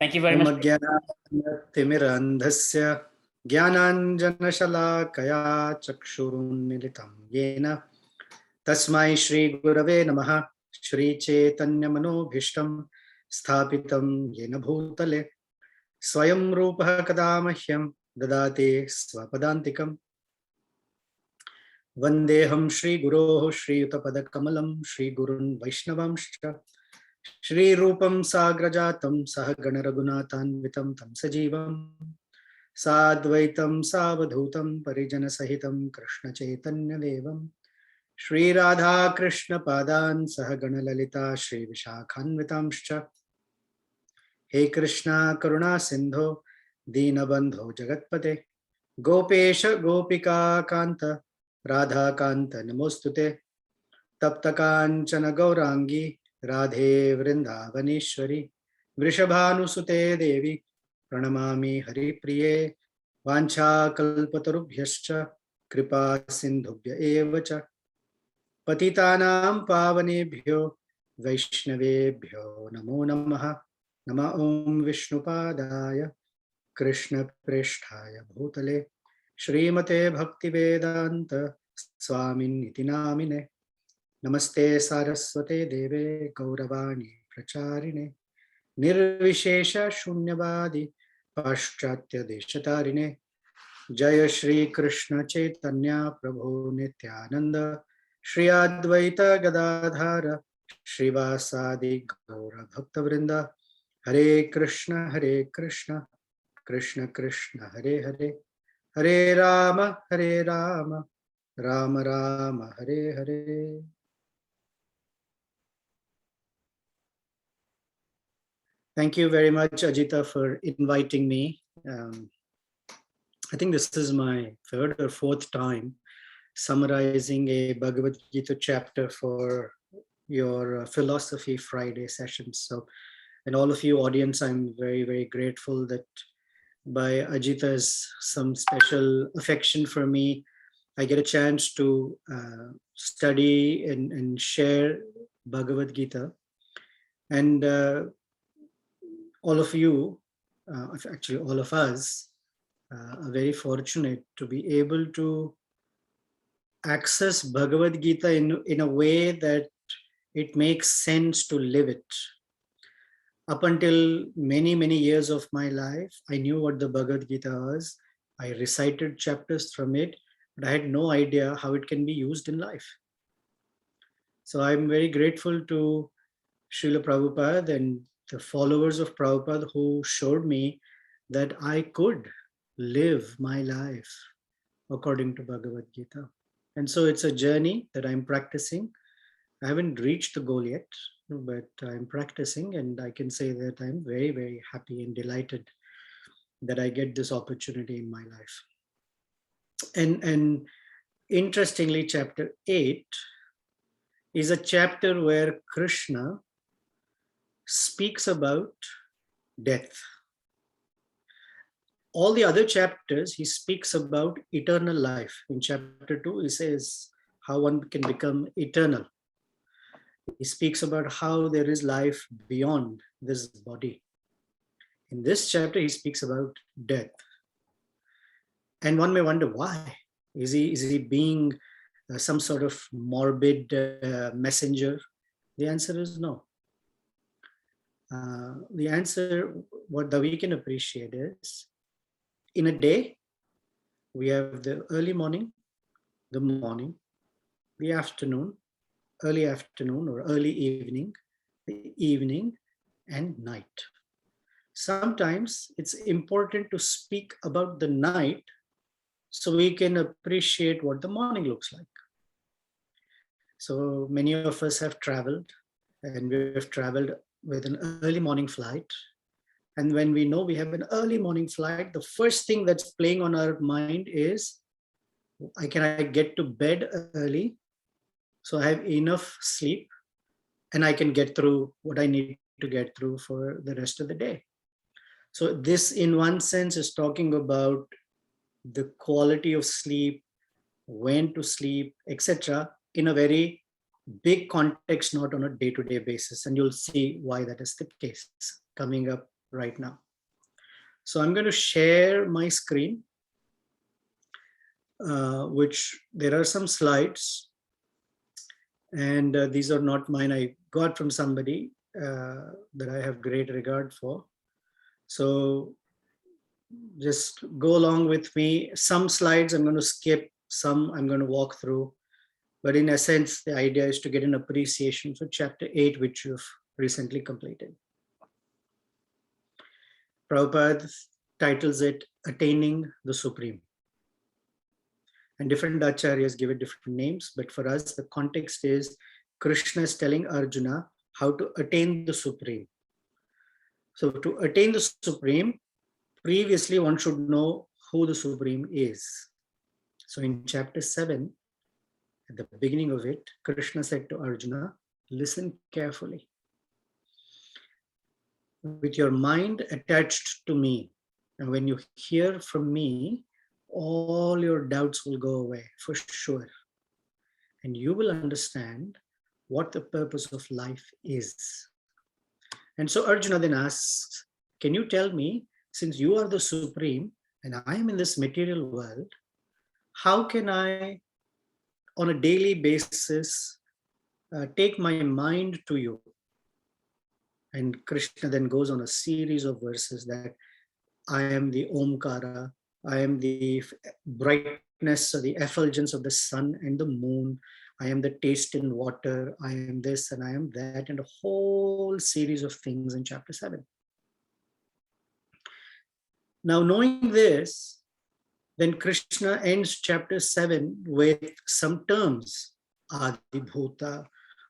Thank you very much. Timirandhasya Jnananjanashalakaya Chakshurunmilitam Yena Tasmai Shri Gurave Namaha Shri Chaitanya Manobhishtam Sthapitam Yena Bhutale Swayam Rupaha Kadamahyam Dadate Swapadantikam Vandeham Shri Guroho Shri Utapadakamalam Shri Gurun Vaishnavamshcha Shri Rupam Sagrajatam Sahagana Raghunathanvitam Tam Sajivam Sadvaitam Savadhutam Parijana Sahitam Krishna Chaitanya Devam Shri Radha Krishna Padan Sahagana Lalita Shri Vishakhanvitamscha He Krishna Karuna Sindho Dinabandho Jagatpate Gopesha Gopika Kanta Radha Kanta Namostute Taptakanchana Gaurangi Radhe Vrindavaneshwari Vrishabhanusute Devi Pranamami Haripriye Vancha Kalpatarubhyascha Kripa Sindhubhya Evacha Patitanam Pavanebhyo Vaishnavebhyo Namo Namaha Nama Om Vishnupadaya Krishna Presthaya Bhutale Srimate Bhaktivedanta Swamin Iti Namine Namaste Saraswate Deve Gauravani Pracharine Nirvishesha Shunyavadi Paschatya Deshatarine Jaya Shri Krishna Chaitanya Prabhu Nityananda Shri Advaita Gadadhara Shrivasadi Gaura Bhakta Vrinda Hare Krishna Krishna Krishna Hare Hare Hare Rama Rama Rama Hare Hare. Thank you very much, Ajita, for inviting me. I think this is my third or fourth time summarizing a Bhagavad Gita chapter for your Philosophy Friday sessions. So, and all of you audience, I'm very, very grateful that by Ajita's some special affection for me, I get a chance to study and share Bhagavad Gita. And all of you, actually all of us, are very fortunate to be able to access Bhagavad Gita in a way that it makes sense to live it. Up until many, many years of my life, I knew what the Bhagavad Gita was. I recited chapters from it, but I had no idea how it can be used in life. So I'm very grateful to Srila Prabhupada and the followers of Prabhupada who showed me that I could live my life according to Bhagavad Gita. And so it's a journey that I'm practicing. I haven't reached the goal yet, but I'm practicing, and I can say that I'm very, very happy and delighted that I get this opportunity in my life. And interestingly, chapter 8 is a chapter where Krishna speaks about death. All the other chapters, he speaks about eternal life. In chapter 2, he says how one can become eternal. He speaks about how there is life beyond this body. In this chapter, he speaks about death. And one may wonder why. Is he being some sort of morbid messenger? The answer is no. The answer, what we can appreciate is, in a day, we have the early morning, the afternoon, early afternoon or early evening, the evening, and night. Sometimes it's important to speak about the night so we can appreciate what the morning looks like. So many of us have traveled, and we have traveled with an early morning flight. And when we know we have an early morning flight, the first thing that's playing on our mind is, can I get to bed early so I have enough sleep and I can get through what I need to get through for the rest of the day. So this, in one sense, is talking about the quality of sleep, when to sleep, etc., in a very big context, not on a day-to-day basis. And you'll see why that is the case coming up right now. So I'm going to share my screen, which there are some slides, and these are not mine. I got from somebody that I have great regard for. So just go along with me. Some slides I'm going to skip, some I'm going to walk through. But in essence, the idea is to get an appreciation for chapter 8, which you've recently completed. Prabhupada titles it Attaining the Supreme. And different acharyas give it different names, but for us, the context is Krishna is telling Arjuna how to attain the Supreme. So to attain the Supreme, previously one should know who the Supreme is. So in chapter 7, at the beginning of it, Krishna said to Arjuna, listen carefully. With your mind attached to me, and when you hear from me, all your doubts will go away for sure. And you will understand what the purpose of life is. And so Arjuna then asks, can you tell me, since you are the Supreme and I am in this material world, how can I, on a daily basis, take my mind to you? And Krishna then goes on a series of verses that I am the Omkara, I am the brightness or the effulgence of the sun and the moon, I am the taste in water, I am this and I am that, and a whole series of things in chapter 7. Now, knowing this, then Krishna ends chapter 7 with some terms, Adi Bhuta,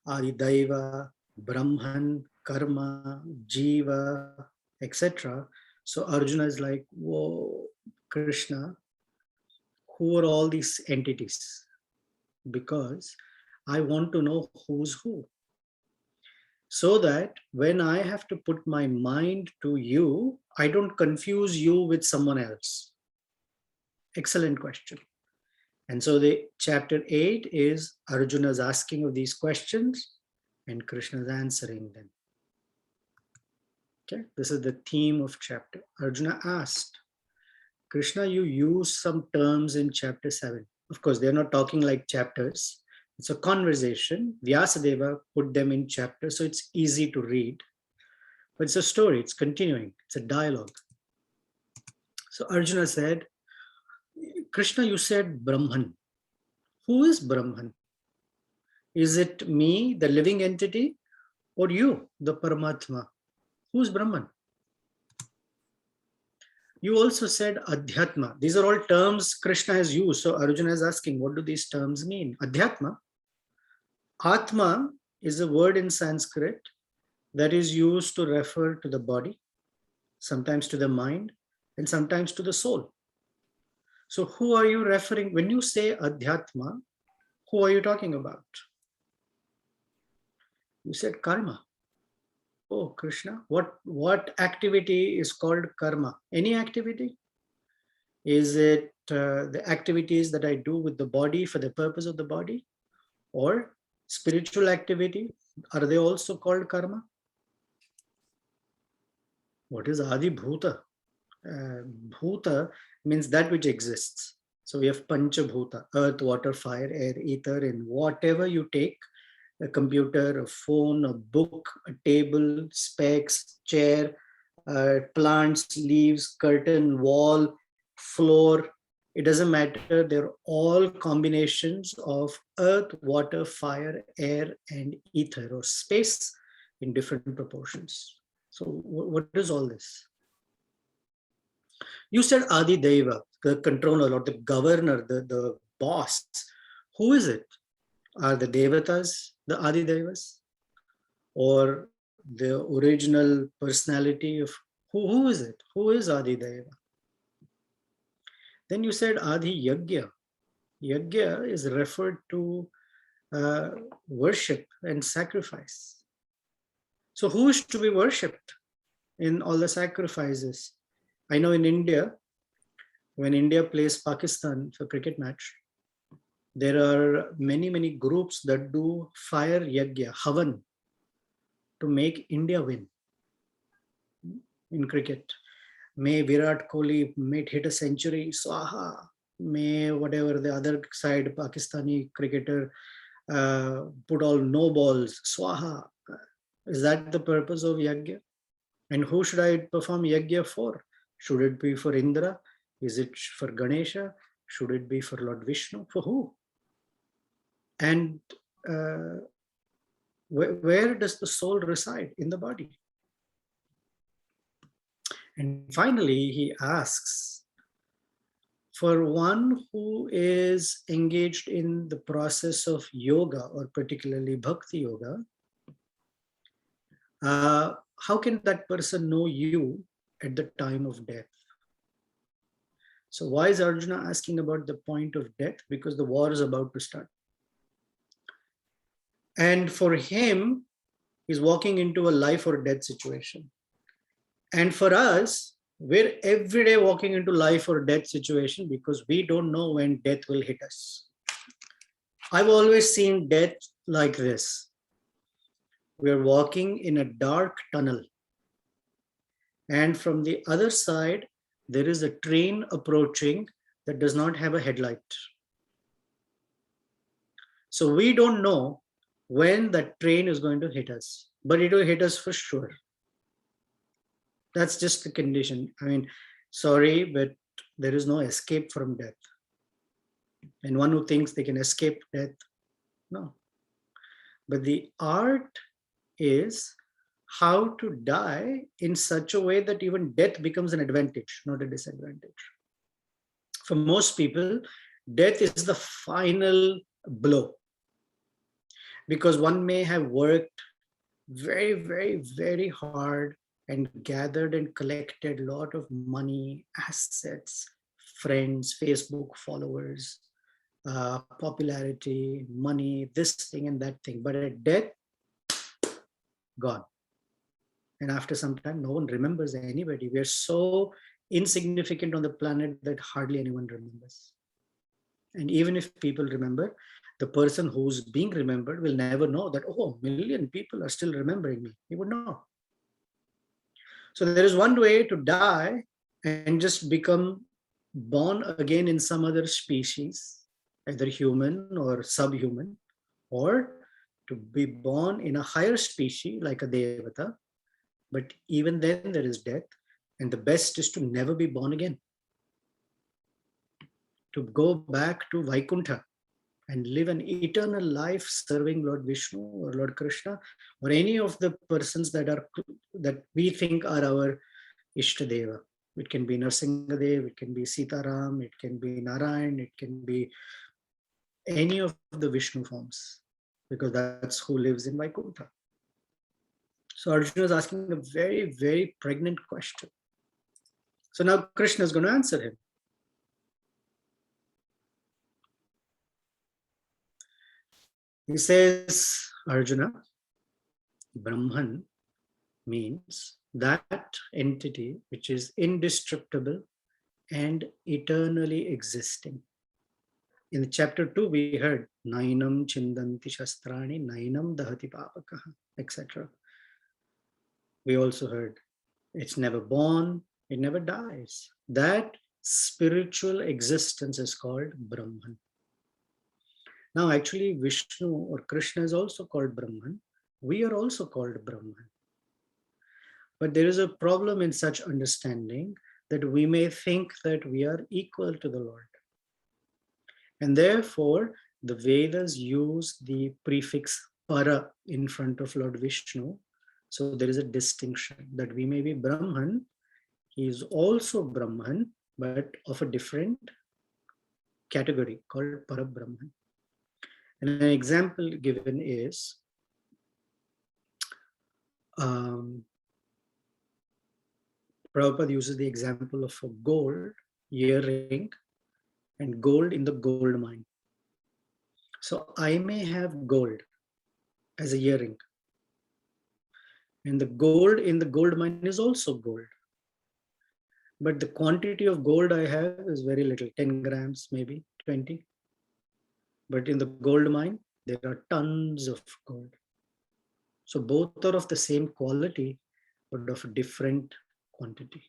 Adi Daiva, Brahman, Karma, Jiva, etc. So Arjuna is like, whoa, Krishna, who are all these entities? Because I want to know who's who. So that when I have to put my mind to you, I don't confuse you with someone else. Excellent question. And so the chapter 8 is Arjuna's asking of these questions and Krishna's answering them. Okay, this is the theme of chapter. Arjuna asked, Krishna, you use some terms in chapter 7. Of course, they're not talking like chapters. It's a conversation. Vyasadeva put them in chapters, so it's easy to read. But it's a story, it's continuing, it's a dialogue. So Arjuna said, Krishna, you said Brahman. Who is Brahman? Is it me, the living entity, or you, the Paramatma? Who's Brahman? You also said Adhyatma. These are all terms Krishna has used. So Arjuna is asking, what do these terms mean? Adhyatma. Atma is a word in Sanskrit that is used to refer to the body, sometimes to the mind, and sometimes to the soul. So who are you referring? When you say Adhyatma, who are you talking about? You said karma. Oh, Krishna, what activity is called karma? Any activity? Is it the activities that I do with the body for the purpose of the body? Or spiritual activity? Are they also called karma? What is Adi Bhuta? Bhuta means that which exists. So we have Pancha Bhuta, earth, water, fire, air, ether, and whatever you take, a computer, a phone, a book, a table, specs, chair, plants, leaves, curtain, wall, floor, it doesn't matter. They're all combinations of earth, water, fire, air, and ether or space in different proportions. So what is all this? You said Adi Deva, the controller or the governor, the boss. Who is it? Are the Devatas the Adi Devas? Or the original personality of who is it? Who is Adi Deva? Then you said Adi Yagya. Yagya is referred to worship and sacrifice. So who is to be worshipped in all the sacrifices? I know in India, when India plays Pakistan for cricket match, there are many groups that do fire yagya, havan, to make India win. in cricket. May Virat Kohli hit a century, swaha. May whatever the other side Pakistani cricketer put all no balls, swaha. Is that the purpose of yajna? And who should I perform yajna for? Should it be for Indra? Is it for Ganesha? Should it be for Lord Vishnu? For who? And where does the soul reside in the body? And finally, he asks, for one who is engaged in the process of yoga, or particularly bhakti yoga, how can that person know you at the time of death? So why is Arjuna asking about the point of death? Because the war is about to start. And for him, he's walking into a life or death situation. And for us, we're every day walking into life or death situation because we don't know when death will hit us. I've always seen death like this. We're walking in a dark tunnel. And from the other side, there is a train approaching that does not have a headlight. So we don't know when that train is going to hit us, but it will hit us for sure. That's just the condition. I mean, sorry, but there is no escape from death. And one who thinks they can escape death, no. But the art is how to die in such a way that even death becomes an advantage, not a disadvantage. For most people, death is the final blow, because one may have worked very, very, very hard and gathered and collected a lot of money, assets, friends, Facebook followers, popularity, money, this thing and that thing. But at death, gone. And after some time, no one remembers anybody. We are so insignificant on the planet that hardly anyone remembers. And even if people remember, the person who's being remembered will never know that, oh, a million people are still remembering me. He would know. So there is one way to die and just become born again in some other species, either human or subhuman, or to be born in a higher species like a devata. But even then there is death, and the best is to never be born again. To go back to Vaikuntha and live an eternal life serving Lord Vishnu or Lord Krishna or any of the persons that we think are our Ishtadeva. It can be Narsingadev, it can be Sitaram, it can be Narayan, it can be any of the Vishnu forms, because that's who lives in Vaikuntha. So Arjuna is asking a very, very pregnant question. So now Krishna is going to answer him. He says, Arjuna, Brahman means that entity which is indestructible and eternally existing. In chapter 2, we heard Nainam Chindanti Shastrani, Nainam Dahati Papakaha, etc. We also heard it's never born, it never dies. That spiritual existence is called Brahman. Now, actually, Vishnu or Krishna is also called Brahman. We are also called Brahman. But there is a problem in such understanding that we may think that we are equal to the Lord. And therefore, the Vedas use the prefix para in front of Lord Vishnu. So there is a distinction that we may be Brahman. He is also Brahman, but of a different category called Para Brahman. And an example given is Prabhupada uses the example of a gold earring and gold in the gold mine. So I may have gold as a earring, and the gold in the gold mine is also gold. But the quantity of gold I have is very little, 10 grams, maybe 20. But in the gold mine, there are tons of gold. So both are of the same quality, but of different quantity.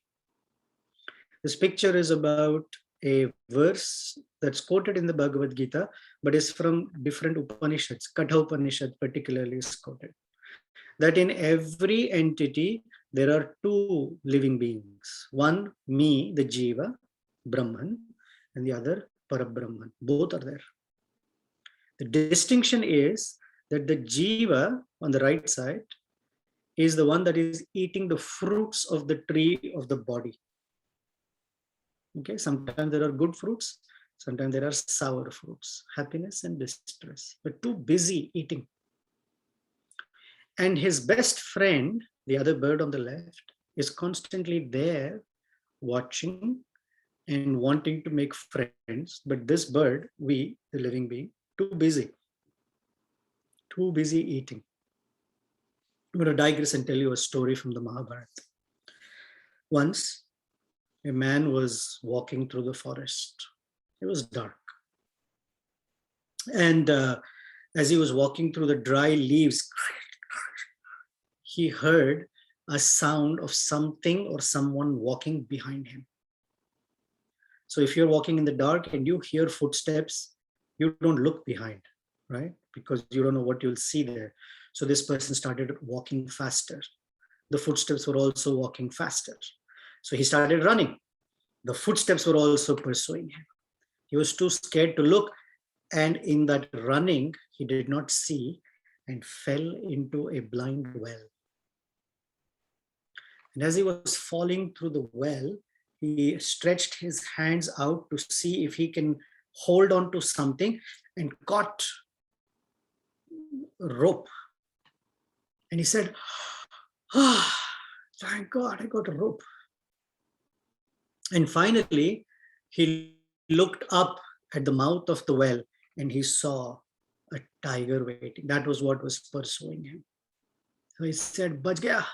This picture is about a verse that's quoted in the Bhagavad Gita, but is from different Upanishads. Katha Upanishad particularly is quoted. That in every entity, there are two living beings. One, me, the Jiva, Brahman, and the other, Parabrahman. Both are there. The distinction is that the Jiva on the right side is the one that is eating the fruits of the tree of the body. Okay, sometimes there are good fruits, sometimes there are sour fruits, happiness and distress. But too busy eating. And his best friend, the other bird on the left, is constantly there watching and wanting to make friends. But this bird, we, the living being, too busy eating. I'm going to digress and tell you a story from the Mahabharata. Once, a man was walking through the forest. It was dark. And as he was walking through the dry leaves, he heard a sound of something or someone walking behind him. So if you're walking in the dark and you hear footsteps, you don't look behind, right? Because you don't know what you'll see there. So this person started walking faster. The footsteps were also walking faster. So he started running. The footsteps were also pursuing him. He was too scared to look. And in that running, he did not see and fell into a blind well. And as he was falling through the well, he stretched his hands out to see if he can hold on to something and caught a rope. And he said, "Ah, thank God I got a rope." And finally, he looked up at the mouth of the well and he saw a tiger waiting. That was what was pursuing him. So he said, "Bach gaya."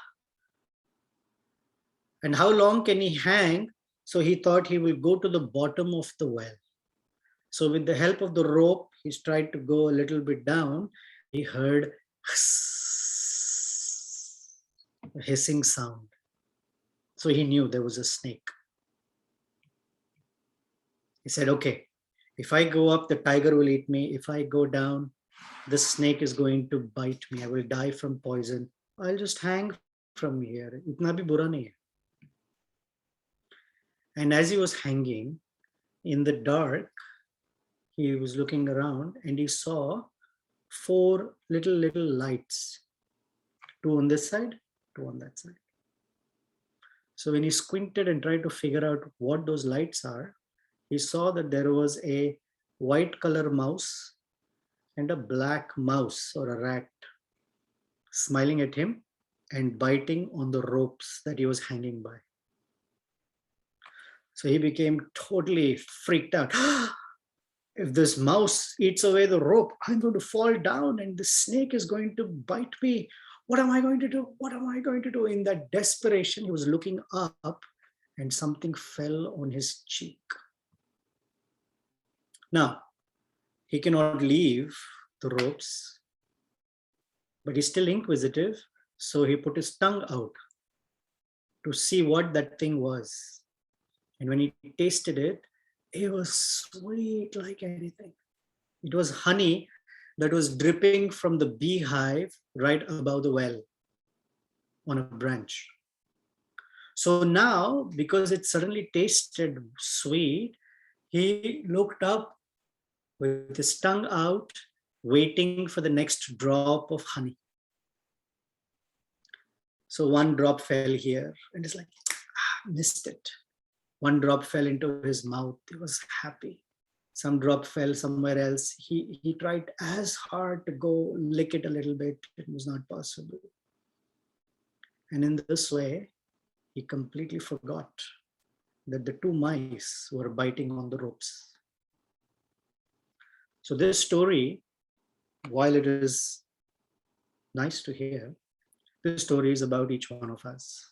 And how long can he hang? So he thought he will go to the bottom of the well. So with the help of the rope, he tried to go a little bit down. He heard a hissing sound. So he knew there was a snake. He said, "Okay, if I go up, the tiger will eat me. If I go down, the snake is going to bite me. I will die from poison. I'll just hang from here. Itna bhi bura nahi hai." And as he was hanging in the dark, he was looking around and he saw 4 little lights, 2 on this side, 2 on that side. So when he squinted and tried to figure out what those lights are, he saw that there was a white color mouse and a black mouse or a rat smiling at him and biting on the ropes that he was hanging by. So he became totally freaked out. If this mouse eats away the rope, I'm going to fall down and the snake is going to bite me. What am I going to do? What am I going to do? In that desperation, he was looking up and something fell on his cheek. Now, he cannot leave the ropes, but he's still inquisitive. So he put his tongue out to see what that thing was. And when he tasted it, it was sweet like anything. It was honey that was dripping from the beehive right above the well on a branch. So now, because it suddenly tasted sweet, he looked up with his tongue out, waiting for the next drop of honey. So one drop fell here and it's like, missed it. One drop fell into his mouth. He was happy. Some drop fell somewhere else. He tried as hard to go lick it a little bit. It was not possible. And in this way, he completely forgot that the 2 mice were biting on the ropes. So this story, while it is nice to hear, this story is about each one of us.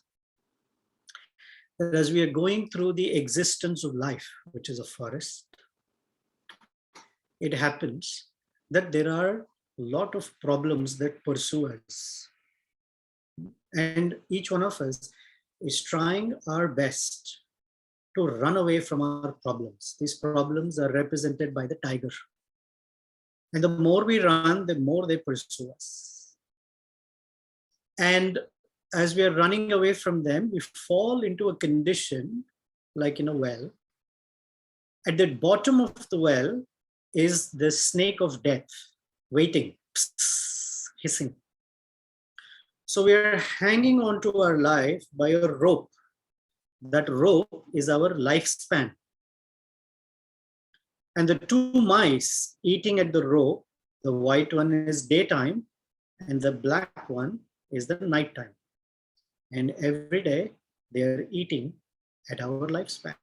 That as we are going through the existence of life, which is a forest, it happens that there are a lot of problems that pursue us. And each one of us is trying our best to run away from our problems. These problems are represented by the tiger. And the more we run, the more they pursue us. And as we are running away from them, we fall into a condition like in a well. At the bottom of the well is the snake of death, waiting, hissing. So we are hanging on to our life by a rope. That rope is our lifespan. And the two mice eating at the rope, the white one is daytime and the black one is the nighttime. And every day they are eating at our lifespan.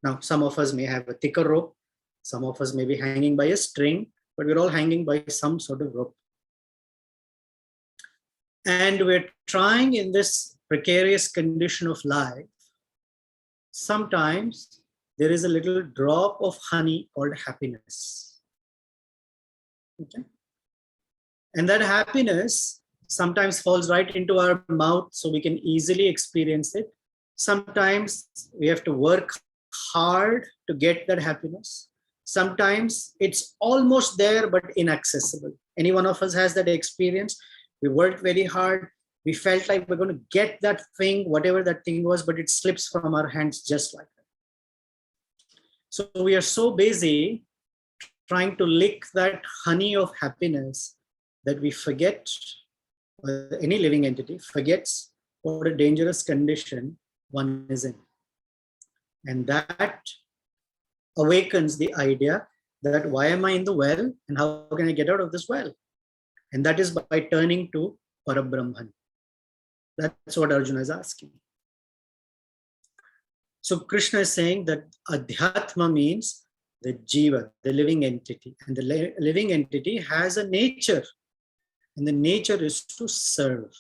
Now, some of us may have a thicker rope, some of us may be hanging by a string, but we're all hanging by some sort of rope. And we're trying in this precarious condition of life. Sometimes there is a little drop of honey called happiness. Okay? And that happiness sometimes falls right into our mouth so we can easily experience it. Sometimes we have to work hard to get that happiness. Sometimes it's almost there but inaccessible. Any one of us has that experience. We worked very hard. We felt like we're going to get that thing, whatever that thing was, but it slips from our hands just like that. So we are so busy trying to lick that honey of happiness that we forget, or any living entity forgets what a dangerous condition one is in. And that awakens the idea that why am I in the well and how can I get out of this well? And that is by turning to Parabrahman. That's what Arjuna is asking. So Krishna is saying that Adhyatma means the Jiva, the living entity. And the living entity has a nature. And the nature is to serve.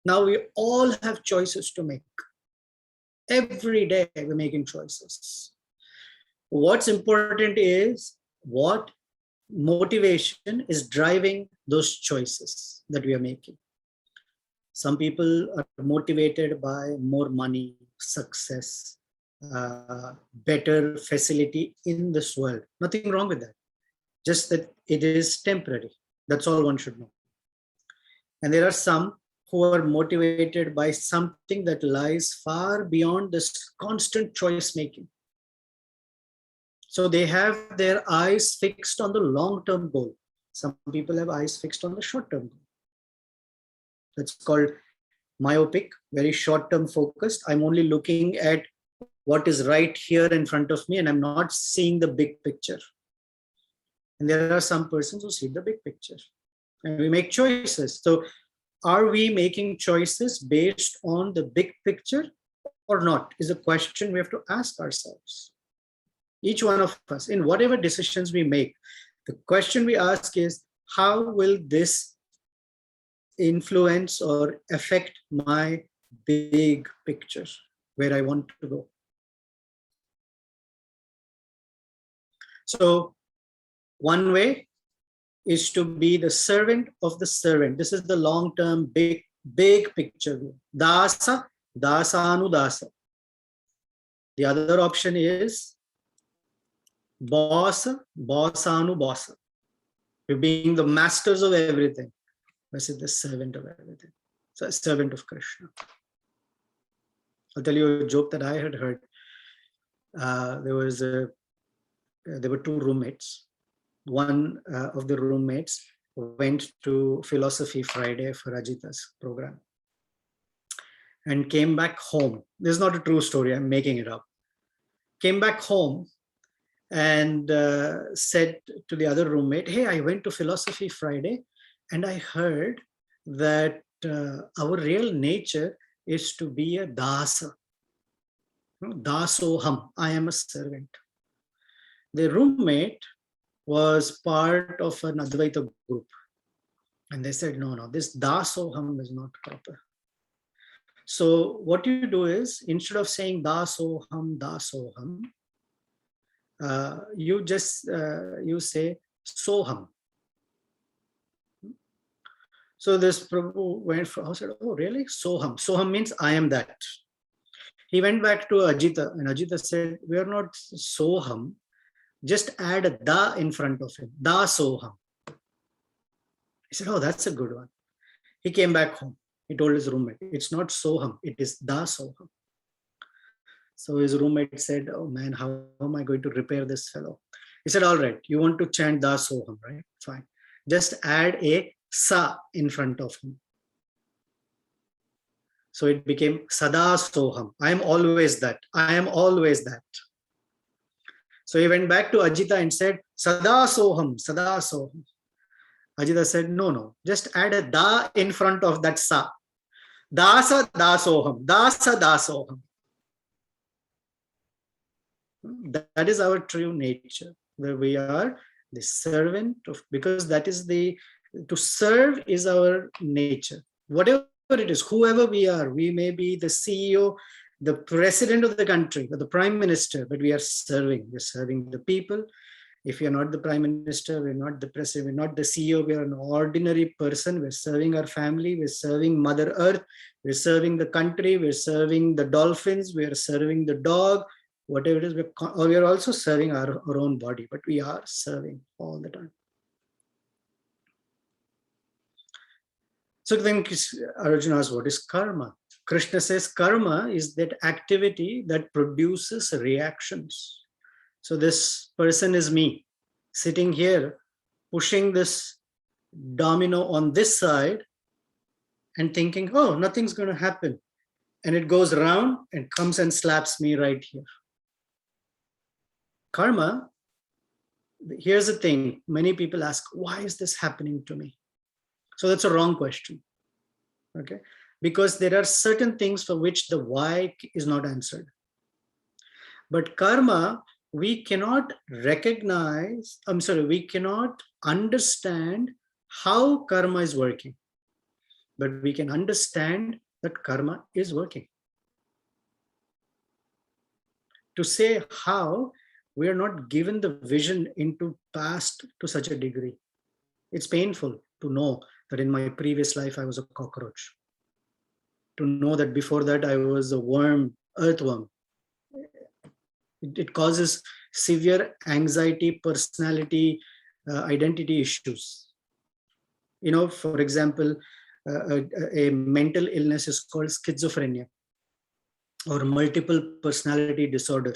Now we all have choices to make. Every day we're making choices. What's important is what motivation is driving those choices that we are making. Some people are motivated by more money, success, better facility in this world. Nothing wrong with that. Just that it is temporary. That's all one should know. And there are some who are motivated by something that lies far beyond this constant choice making. So they have their eyes fixed on the long-term goal. Some people have eyes fixed on the short-term goal. That's called myopic, very short-term focused. I'm only looking at what is right here in front of me and I'm not seeing the big picture. And there are some persons who see the big picture. And we make choices. So are we making choices based on the big picture or not is a question we have to ask ourselves. Each one of us, in whatever decisions we make, the question we ask is, how will this influence or affect my big picture, where I want to go? So one way is to be the servant of the servant. This is the long-term big picture view. Dasa, dasanudasa. The other option is boss, bossanubossa. We're being the masters of everything versus the servant of everything. So a servant of Krishna. I'll tell you a joke that I had heard. There were two roommates. One of the roommates went to Philosophy Friday for Ajita's program and came back home. This is not a true story, I'm making it up. Came back home and said to the other roommate, hey, I went to Philosophy Friday and I heard that our real nature is to be a dasa. Dasoham, I am a servant. The roommate was part of an Advaita group. And they said, no, this dasoham is not proper. So what you do is, instead of saying dasoham, you say soham. So this Prabhu went for, I said, oh, really? Soham. Soham means I am that. He went back to Ajita, and Ajita said, we are not Soham. Just add a da in front of him. Da Soham. He said, oh, that's a good one. He came back home. He told his roommate, it's not Soham, it is Da Soham. So his roommate said, oh man, how am I going to repair this fellow? He said, all right, you want to chant Da Soham, right? Fine. Just add a Sa in front of him. So it became Sada Soham. I am always that. I am always that. So he went back to Ajita and said, Sada Soham, Sada Soham. Ajita said, no, just add a Da in front of that Sa. Dasa Dasoham, Dasa Dasoham. That is our true nature, where we are the servant of, because that is to serve is our nature. Whatever it is, whoever we are, we may be the CEO, the president of the country, or the prime minister, but we are serving. We're serving the people. If you're not the prime minister, we're not the president, we're not the CEO, we're an ordinary person. We're serving our family, we're serving Mother Earth, we're serving the country, we're serving the dolphins, we're serving the dog, whatever it is, we're also serving our own body, but we are serving all the time. So then Arjuna asks, what is karma? Krishna says karma is that activity that produces reactions. So this person is me, sitting here, pushing this domino on this side and thinking, oh, nothing's going to happen. And it goes around and comes and slaps me right here. Karma, here's the thing. Many people ask, why is this happening to me? So that's a wrong question. Okay, because there are certain things for which the why is not answered. But karma, we cannot recognize, we cannot understand how karma is working, but we can understand that karma is working. To say how, we are not given the vision into past to such a degree. It's painful to know that in my previous life, I was a cockroach. To know that before that, I was a worm, earthworm. It causes severe anxiety, personality, identity issues. You know, for example, a mental illness is called schizophrenia or multiple personality disorder,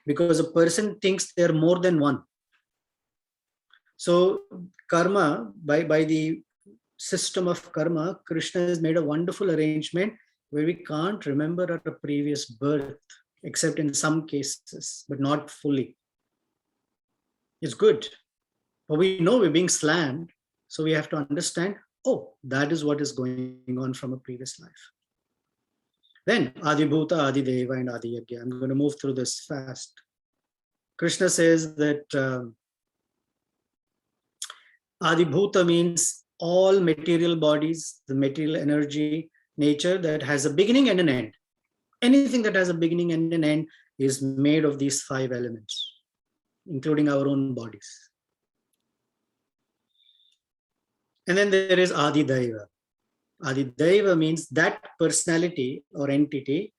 because a person thinks they're more than one. So karma, by the system of karma, Krishna has made a wonderful arrangement where we can't remember our previous birth, except in some cases, but not fully. It's good. But we know we're being slammed, so we have to understand, oh, that is what is going on from a previous life. Then Adibhuta, Adideva, and Adiyagya. I'm going to move through this fast. Krishna says that Adibhuta means all material bodies, the material energy, nature that has a beginning and an end. Anything that has a beginning and an end is made of these 5 elements, including our own bodies. And then there is Adidaiva. Adidaiva means that personality or entity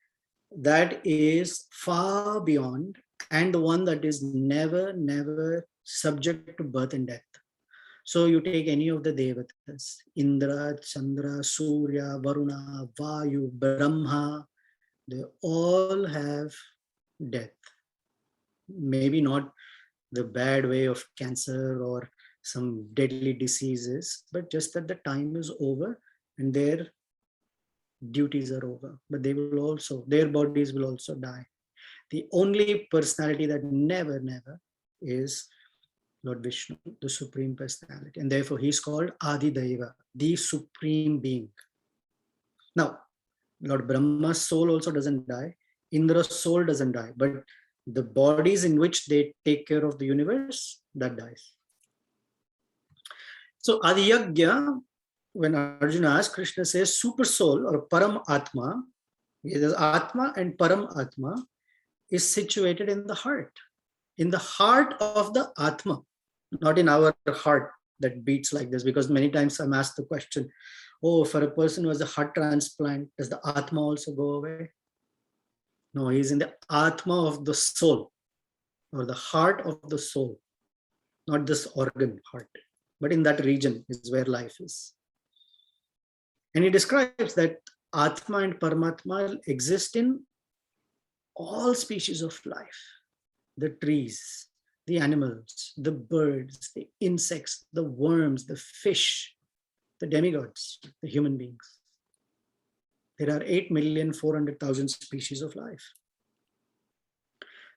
that is far beyond and the one that is never subject to birth and death. So you take any of the devatas, Indra, Chandra, Surya, Varuna, Vayu, Brahma, they all have death. Maybe not the bad way of cancer or some deadly diseases, but just that the time is over and their duties are over. But they will also, their bodies will also die. The only personality that never is Lord Vishnu, the Supreme Personality. And therefore he's called Adidaiva, the Supreme Being. Now, Lord Brahma's soul also doesn't die. Indra's soul doesn't die. But the bodies in which they take care of the universe, that dies. So Adiyagya, when Arjuna asks, Krishna says super soul or Param Atma, there's Atma and Param Atma is situated in the heart of the Atma, not in our heart, that beats like this, because many times I'm asked the question, oh, for a person who has a heart transplant, does the Atma also go away? No, he's in the Atma of the soul, or the heart of the soul, not this organ heart, but in that region is where life is. And he describes that Atma and Paramatma exist in all species of life, the trees, the animals, the birds, the insects, the worms, the fish, the demigods, the human beings. There are 8,400,000 species of life.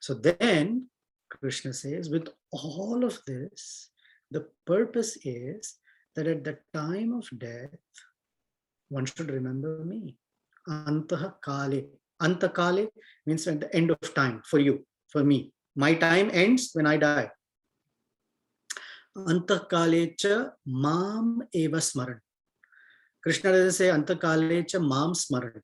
So then Krishna says, with all of this, the purpose is that at the time of death, one should remember me. Antah Kale. Anta Kale means at the end of time for you, for me. My time ends when I die. Antah Kale cha mam eva smaran. Krishna doesn't say Antah Kale cha mam smaran,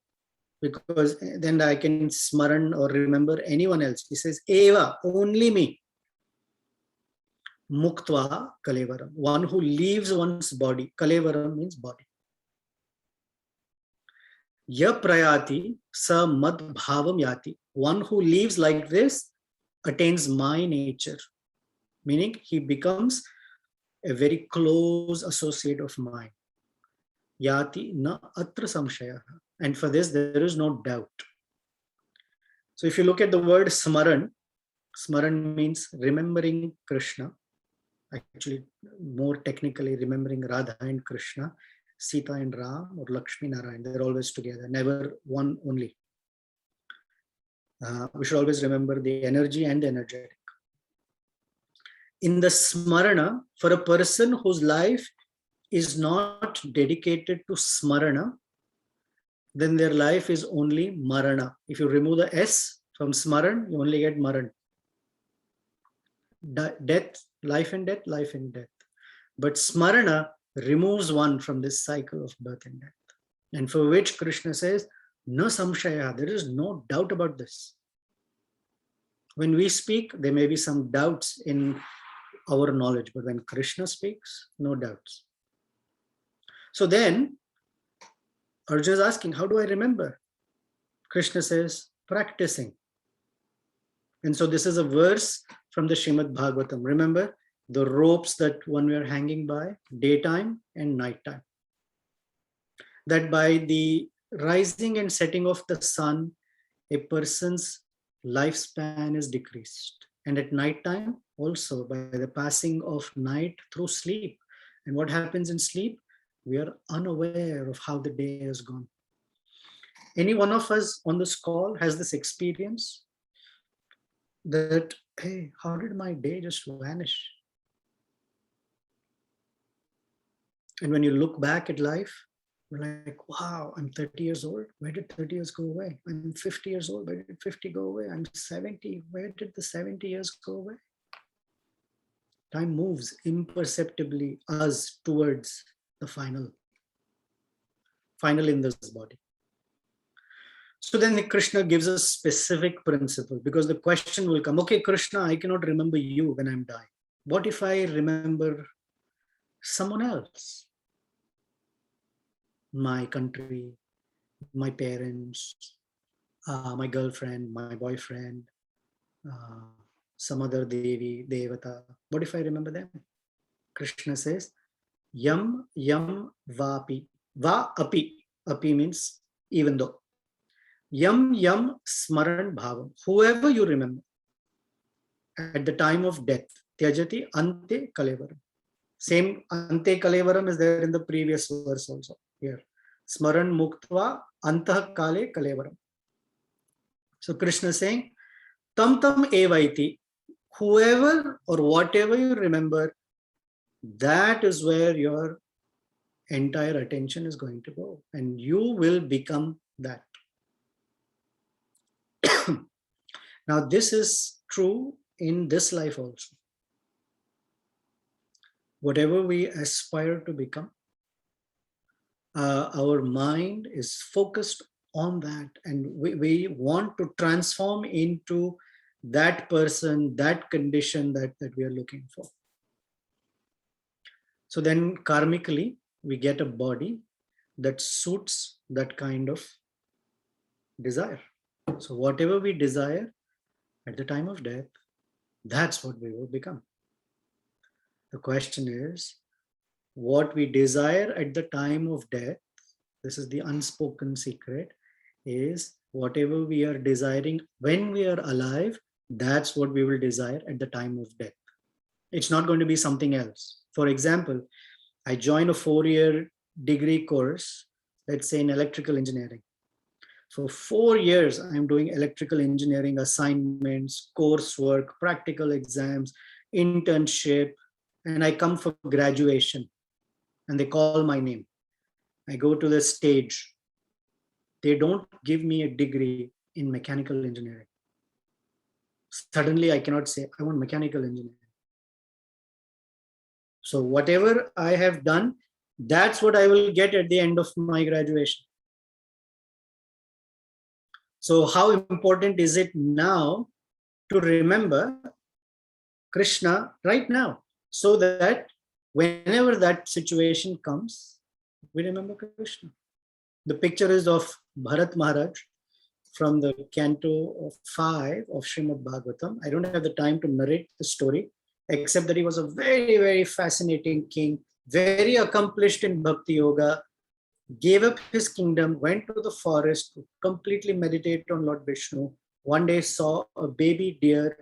because then I can smaran or remember anyone else. He says eva, only me. Muktva kalevaram, one who leaves one's body. Kalevaram means body. Ya prayati sa mad bhavam yati, one who lives like this attains my nature, meaning he becomes a very close associate of mine. Yati na atra samshaya, and for this there is no doubt. So if you look at the word smaran, smaran means remembering Krishna. Actually, more technically, remembering Radha and Krishna, Sita and Ram, or Lakshmi Narayan. They're always together, never one only. We should always remember the energy and the energetic. In the smarana, for a person whose life is not dedicated to smarana, then their life is only marana. If you remove the S from smaran, you only get maran. Death, life and death, life and death. But smarana removes one from this cycle of birth and death. And for which Krishna says, no samshaya, there is no doubt about this. When we speak, there may be some doubts in our knowledge, but when Krishna speaks, no doubts. So then, Arjuna is asking, how do I remember? Krishna says, practicing. And so this is a verse from the Srimad Bhagavatam. Remember the ropes that one we are hanging by, daytime and nighttime. That by the rising and setting of the sun, a person's lifespan is decreased. And at nighttime, also by the passing of night through sleep. And what happens in sleep? We are unaware of how the day has gone. Any one of us on this call has this experience that, hey, how did my day just vanish? And when you look back at life, you're like, wow, I'm 30 years old. Where did 30 years go away? I'm 50 years old. Where did 50 go away? I'm 70. Where did the 70 years go away? Time moves imperceptibly us towards the final in this body. So then Krishna gives a specific principle, because the question will come, okay, Krishna, I cannot remember you when I'm dying. What if I remember someone else? My country, my parents, my girlfriend, my boyfriend, some other Devi, Devata. What if I remember them? Krishna says, Yam, Yam, Vapi. Va, Api. Api means even though. Yam, Yam, Smaran, Bhavam. Whoever you remember at the time of death. Tyajati, Ante, Kalevaram. Same Ante, Kalevaram is there in the previous verse also. Here. Smaran, Muktva, Antah, Kale, Kalevaram. So Krishna is saying, Tam Tam Evaiti. Whoever or whatever you remember, that is where your entire attention is going to go, and you will become that. Now, this is true in this life also. Whatever we aspire to become, our mind is focused on that, and we want to transform into that person, that condition that we are looking for. So then karmically, we get a body that suits that kind of desire. So whatever we desire at the time of death, that's what we will become. The question is, what we desire at the time of death, this is the unspoken secret, is whatever we are desiring when we are alive, that's what we will desire at the time of death. It's not going to be something else. For example, I join a 4-year degree course, let's say in electrical engineering. For 4 years, I'm doing electrical engineering assignments, coursework, practical exams, internship, and I come for graduation and they call my name. I go to the stage. They don't give me a degree in mechanical engineering. Suddenly, I cannot say, I want mechanical engineering. So whatever I have done, that's what I will get at the end of my graduation. So how important is it now to remember Krishna right now, so that whenever that situation comes, we remember Krishna. The picture is of Bharat Maharaj from the canto 5 of Srimad Bhagavatam. I don't have the time to narrate the story, except that he was a very, very fascinating king, very accomplished in Bhakti Yoga, gave up his kingdom, went to the forest to completely meditate on Lord Vishnu. One day saw a baby deer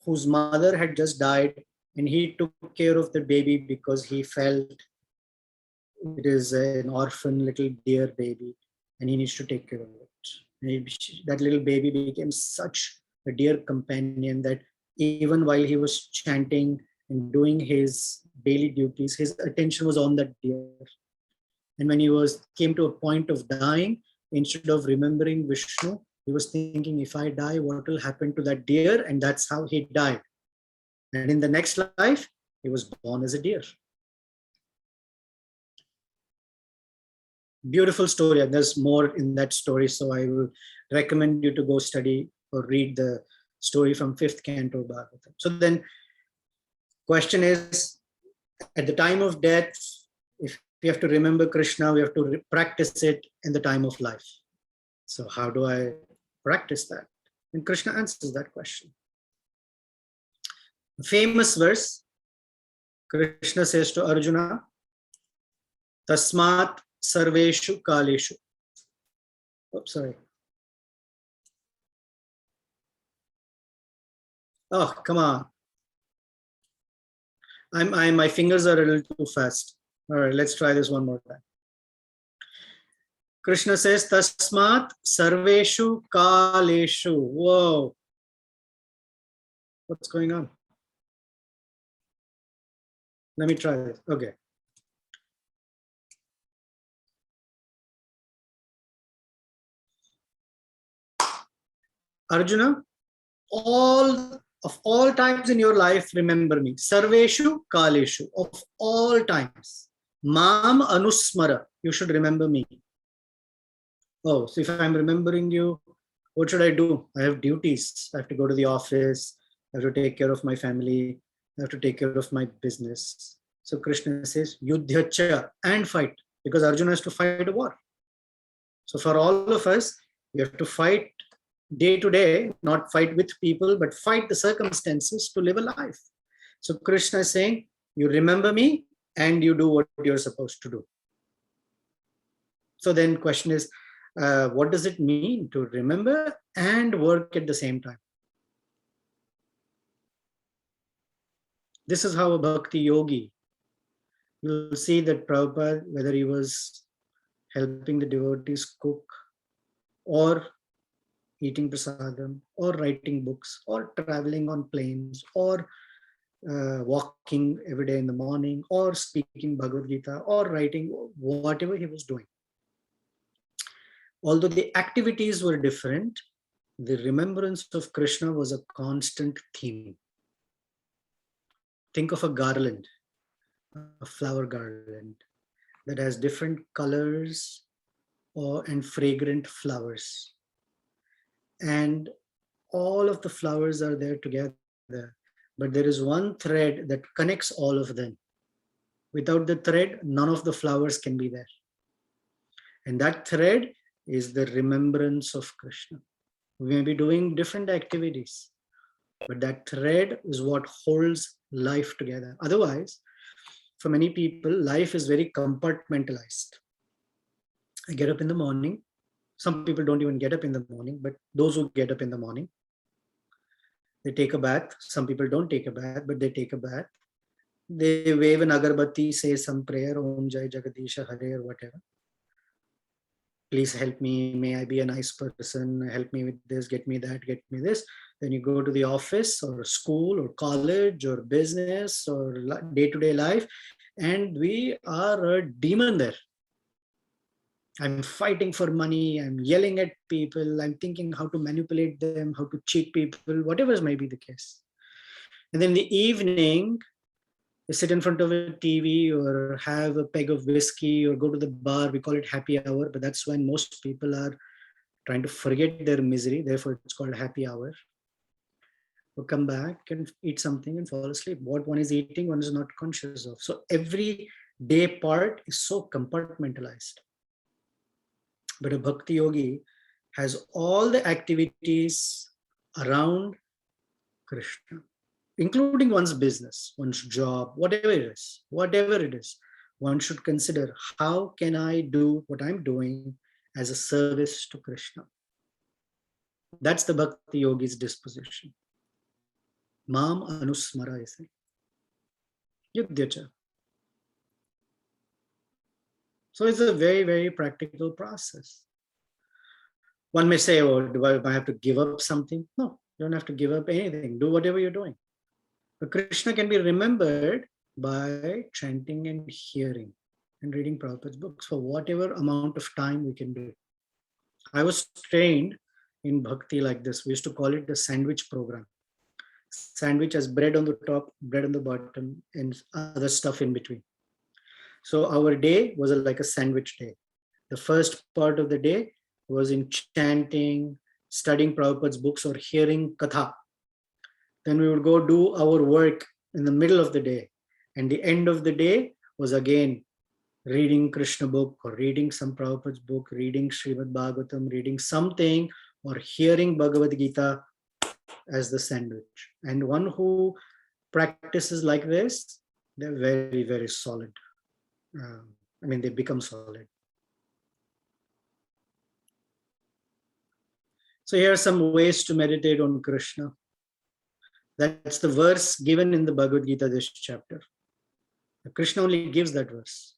whose mother had just died, and he took care of the baby because he felt it is an orphan little deer baby and he needs to take care of it. That little baby became such a dear companion that even while he was chanting and doing his daily duties, his attention was on that deer. And when he came to a point of dying, instead of remembering Vishnu, he was thinking, if I die, what will happen to that deer? And that's how he died. And in the next life, he was born as a deer. Beautiful story, and there's more in that story, so I will recommend you to go study or read the story from 5th canto Bhagavatam. So then question is, at the time of death, if we have to remember Krishna, we have to practice it in the time of life. So how do I practice that? And Krishna answers that question. Famous verse, Krishna says to Arjuna, Tasmat Sarveshu Kaleshu. Oops, sorry. Oh, come on. My fingers are a little too fast. All right, let's try this one more time. Krishna says, Tasmat Sarveshu Kaleshu. Whoa. What's going on? Let me try this. Okay. Arjuna, of all times in your life, remember me. Sarveshu Kaleshu. Of all times. Mam Anusmara. You should remember me. Oh, so if I'm remembering you, what should I do? I have duties. I have to go to the office. I have to take care of my family. I have to take care of my business. So Krishna says, Yudhyacha, and fight, because Arjuna has to fight a war. So for all of us, we have to fight day to day, not fight with people, but fight the circumstances to live a life. So Krishna is saying, you remember me and you do what you're supposed to do. So then question is, what does it mean to remember and work at the same time? This is how a bhakti yogi, you'll see that Prabhupada, whether he was helping the devotees cook or eating prasadam or writing books or traveling on planes or walking every day in the morning or speaking Bhagavad Gita or writing, whatever he was doing. Although the activities were different, the remembrance of Krishna was a constant theme. Think of a garland, a flower garland that has different colors and fragrant flowers. And all of the flowers are there together, but there is one thread that connects all of them. Without the thread, none of the flowers can be there. And that thread is the remembrance of Krishna. We may be doing different activities, but that thread is what holds life together. Otherwise, for many people, life is very compartmentalized. I get up in the morning. Some people don't even get up in the morning, but those who get up in the morning, they take a bath. Some people don't take a bath, but they take a bath. They wave an agarbatti, say some prayer, Om Jai Jagadisha Hare or whatever. Please help me. May I be a nice person. Help me with this, get me that, get me this. Then you go to the office or school or college or business or day-to-day life, and we are a demon there. I'm fighting for money. I'm yelling at people. I'm thinking how to manipulate them, how to cheat people, whatever may be the case. And then in the evening, you sit in front of a TV or have a peg of whiskey or go to the bar. We call it happy hour, but that's when most people are trying to forget their misery. Therefore, it's called happy hour. Or come back and eat something and fall asleep. What one is eating, one is not conscious of. So every day part is so compartmentalized. But a bhakti yogi has all the activities around Krishna, including one's business, one's job, whatever it is, one should consider, how can I do what I'm doing as a service to Krishna? That's the bhakti yogi's disposition. Mam anusmara ise. Yudhyacha. So it's a very, very practical process. One may say, oh, do I have to give up something? No, you don't have to give up anything. Do whatever you're doing. But Krishna can be remembered by chanting and hearing and reading Prabhupada's books for whatever amount of time we can do. I was trained in bhakti like this. We used to call it the sandwich program. Sandwich has bread on the top, bread on the bottom, and other stuff in between. So our day was like a sandwich day. The first part of the day was in chanting, studying Prabhupada's books or hearing katha. Then we would go do our work in the middle of the day. And the end of the day was again reading Krishna book or reading some Prabhupada's book, reading Srimad Bhagavatam, reading something or hearing Bhagavad Gita as the sandwich. And one who practices like this, they're very, very solid. They become solid. So here are some ways to meditate on Krishna. That's the verse given in the Bhagavad Gita, this chapter. Krishna only gives that verse.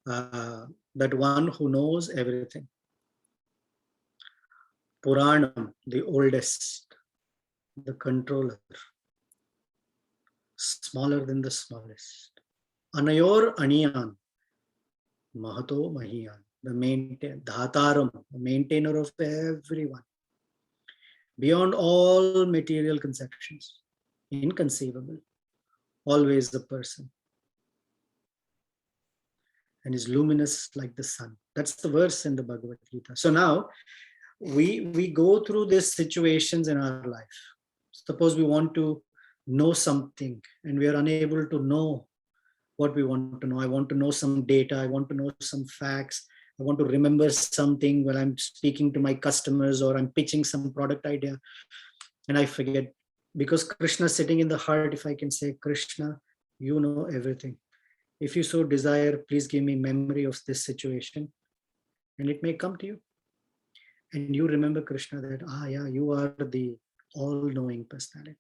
That one who knows everything. Puranam, the oldest, the controller, smaller than the smallest. Anayor Aniyan, Mahato Mahiyan, the Dhataram, the maintainer of everyone. Beyond all material conceptions, inconceivable, always the person. And is luminous like the sun. That's the verse in the Bhagavad Gita. So now we go through these situations in our life. Suppose we want to know something and we are unable to know what we want to know. I want to know some data. I want to know some facts. I want to remember something when I'm speaking to my customers or I'm pitching some product idea and I forget. Because Krishna is sitting in the heart, if I can say, Krishna, you know everything. If you so desire, please give me memory of this situation and it may come to you. And you remember Krishna that, you are the all-knowing personality.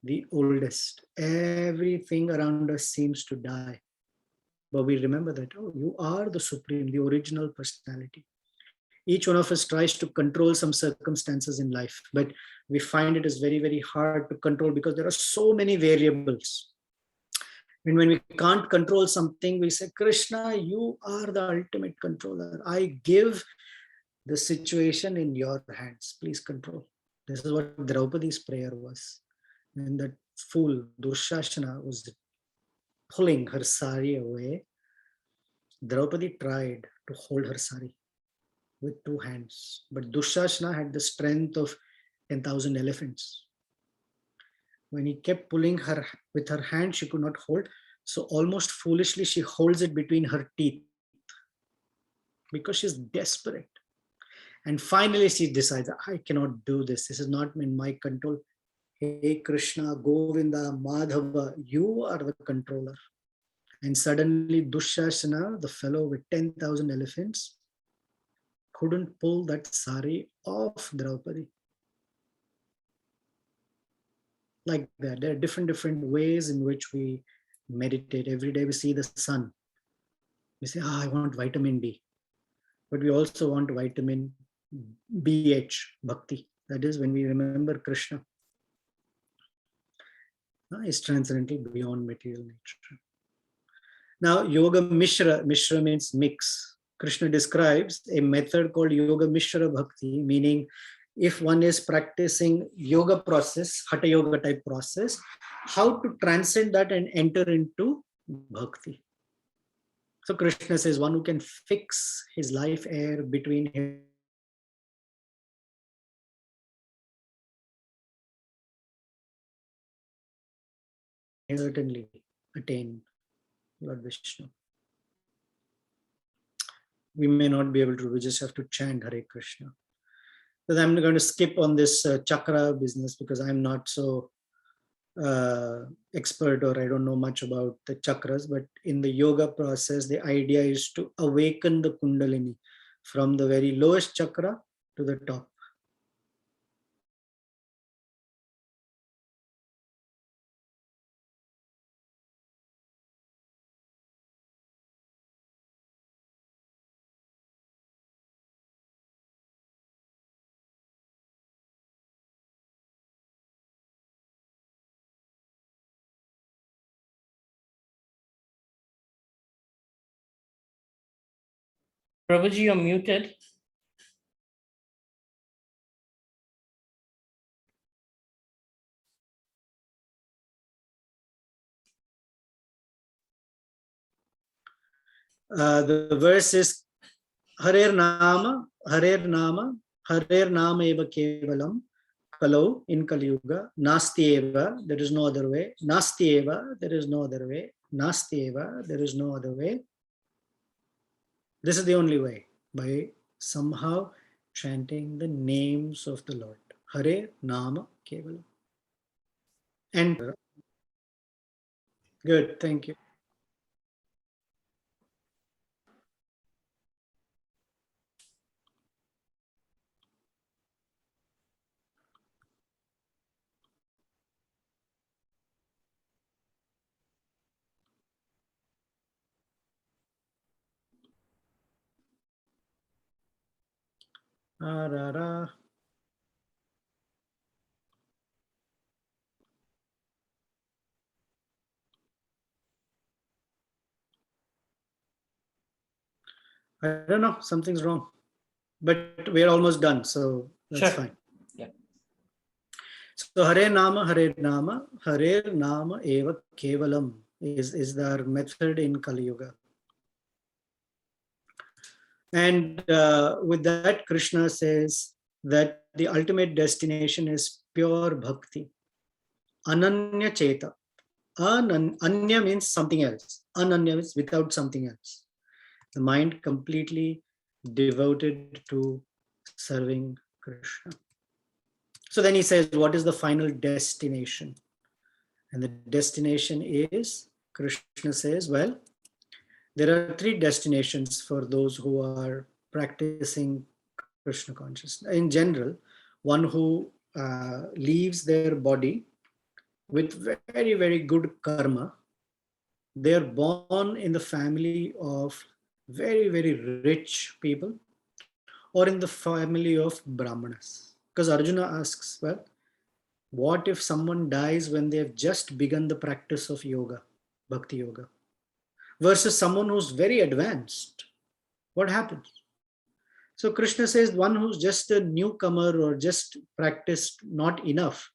The oldest. Everything around us seems to die. But we remember that, you are the supreme, the original personality. Each one of us tries to control some circumstances in life, but we find it is very, very hard to control because there are so many variables. And when we can't control something, we say, Krishna, you are the ultimate controller. I give the situation in your hands. Please control. This is what Draupadi's prayer was. And that fool, Durshasana, was pulling her sari away. Draupadi tried to hold her sari with 2 hands. But Dushasana had the strength of 10,000 elephants. When he kept pulling her with her hand, she could not hold. So almost foolishly, she holds it between her teeth because she's desperate. And finally, she decides, I cannot do this. This is not in my control. Hey, Krishna, Govinda, Madhava, you are the controller. And suddenly, Dushasana, the fellow with 10,000 elephants, couldn't pull that sari off Draupadi. Like that. There are different ways in which we meditate. Every day we see the sun. We say, I want vitamin D. But we also want vitamin BH, bhakti. That is when we remember Krishna. Is transcendental beyond material nature. Now, Yoga Mishra, Mishra means mix. Krishna describes a method called Yoga Mishra Bhakti, meaning if one is practicing yoga process, Hatha Yoga type process, how to transcend that and enter into bhakti. So Krishna says one who can fix his life air between him certainly attain Lord Vishnu. We may not be able to, we just have to chant Hare Krishna. But I'm going to skip on this chakra business because I'm not so expert, or I don't know much about the chakras, but in the yoga process, the idea is to awaken the Kundalini from the very lowest chakra to the top. Prabhuji, you're muted. The verse is Harer Nama, Harer Nama, Harer Nama Eva Kevalam, Kalo in Kali Yuga, Nasti Eva, there is no other way, Nasti Eva, there is no other way, Nasti Eva, there is no other way. This is the only way, by somehow chanting the names of the Lord. Hare Nama Kevalam. And good, thank you. Arara. I don't know, something's wrong. But we're almost done, so that's fine. Yeah. So Hare Nama, Hare Nama Eva Kevalam is our method in Kali Yuga. And with that, Krishna says that the ultimate destination is pure bhakti. Ananya Cheta. Anya means something else. Ananya means without something else. The mind completely devoted to serving Krishna. So then he says, what is the final destination? And the destination is, Krishna says, well, there are three destinations for those who are practicing Krishna consciousness. In general, one who leaves their body with very, very good karma. They are born in the family of very, very rich people or in the family of Brahmanas. Because Arjuna asks, well, what if someone dies when they have just begun the practice of yoga, bhakti yoga, versus someone who's very advanced? What happens? So Krishna says one who's just a newcomer or just practiced not enough,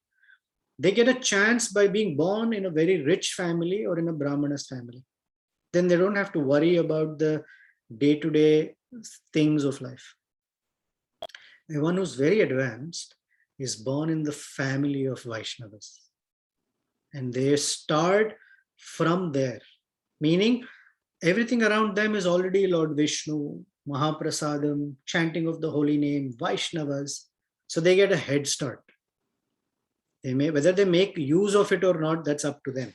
they get a chance by being born in a very rich family or in a Brahmana's family. Then they don't have to worry about the day-to-day things of life. The one who's very advanced is born in the family of Vaishnavas. And they start from there. meaning everything around them is already Lord Vishnu, Mahaprasadam, chanting of the holy name, Vaishnavas. So they get a head start. Whether they make use of it or not, that's up to them.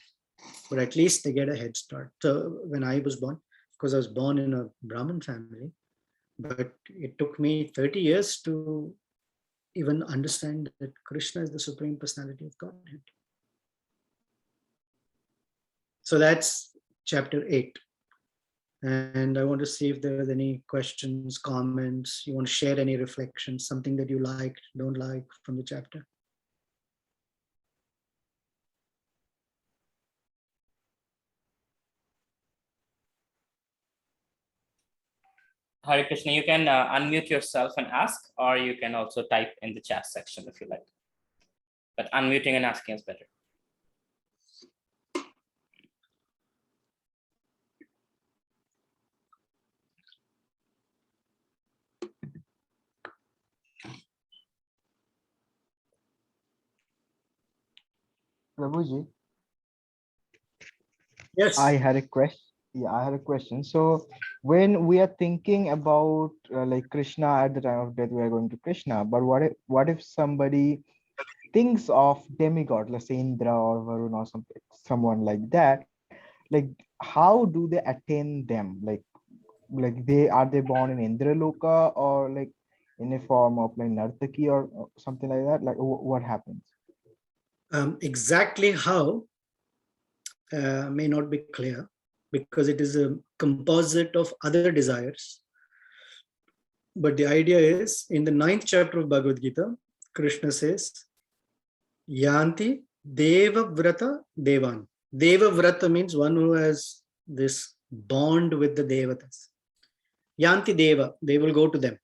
But at least they get a head start. So when I was born, because I was born in a Brahmin family, but it took me 30 years to even understand that Krishna is the Supreme Personality of Godhead. So that's chapter 8. And I want to see if there are any questions, comments, you want to share any reflections, something that you like, don't like from the chapter. Hare Krishna, you can unmute yourself and ask, or you can also type in the chat section if you like. But unmuting and asking is better. Prabhuji, Yes. I had a question. Yeah, I had a question. So when we are thinking about like Krishna at the time of death, we are going to Krishna. But what if somebody thinks of demigod, let's say Indra or Varun or something, someone like that? Like, how do they attain them? Like they born in Indra Loka, or like in a form of like Nartaki or something like that? Like what happens? Exactly how may not be clear, because it is a composite of other desires. But the idea is, in the 9th chapter of Bhagavad Gita, Krishna says, Yanti Deva Vrata Devan. Deva Vrata means one who has this bond with the Devatas. Yanti Deva, they will go to them.